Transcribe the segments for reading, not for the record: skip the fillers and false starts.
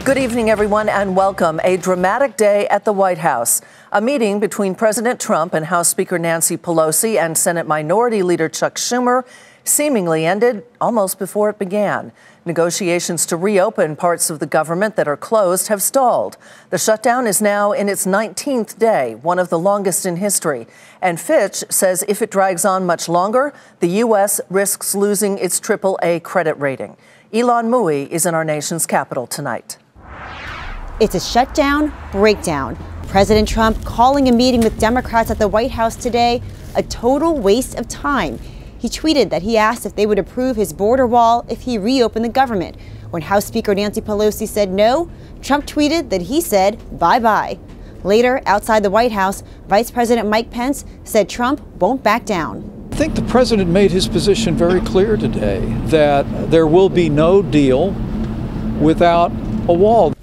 Good evening, everyone, and welcome. A dramatic day at the White House. A meeting between President Trump and House Speaker Nancy Pelosi and Senate Minority Leader Chuck Schumer seemingly ended almost before it began. Negotiations to reopen parts of the government that are closed have stalled. The shutdown is now in its 19th day, one of the longest in history. And Fitch says if it drags on much longer, the U.S. risks losing its AAA credit rating. Ylan Mui is in our nation's capital tonight. It's a shutdown breakdown. President Trump calling a meeting with Democrats at the White House today a total waste of time. He tweeted that he asked if they would approve his border wall if he reopened the government. When House Speaker Nancy Pelosi said no, Trump tweeted that he said bye-bye. Later, outside the White House, Vice President Mike Pence said Trump won't back down. I think the president made his position very clear today that there will be no deal without a wall.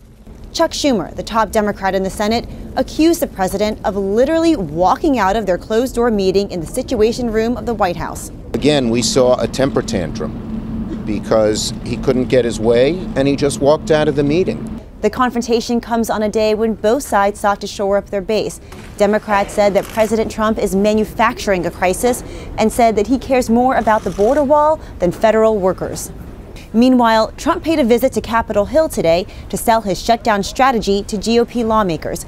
Chuck Schumer, the top Democrat in the Senate, accused the president of literally walking out of their closed-door meeting in the Situation Room of the White House. Again, we saw a temper tantrum because he couldn't get his way and he just walked out of the meeting. The confrontation comes on a day when both sides sought to shore up their base. Democrats said that President Trump is manufacturing a crisis and said that he cares more about the border wall than federal workers. Meanwhile, Trump paid a visit to Capitol Hill today to sell his shutdown strategy to GOP lawmakers.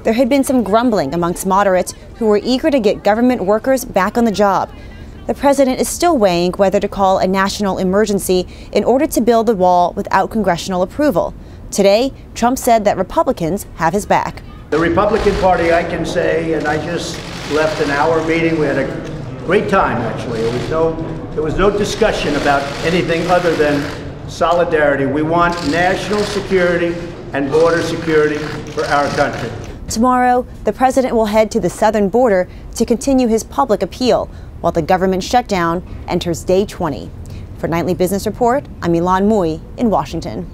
There had been some grumbling amongst moderates who were eager to get government workers back on the job. The president is still weighing whether to call a national emergency in order to build the wall without congressional approval. Today, Trump said that Republicans have his back. The Republican Party, I can say, and I just left an hour meeting. We had a great time, actually. There was no discussion about anything other than solidarity. We want national security and border security for our country. Tomorrow, the president will head to the southern border to continue his public appeal, while the government shutdown enters day 20. For Nightly Business Report, I'm Ylan Mui in Washington.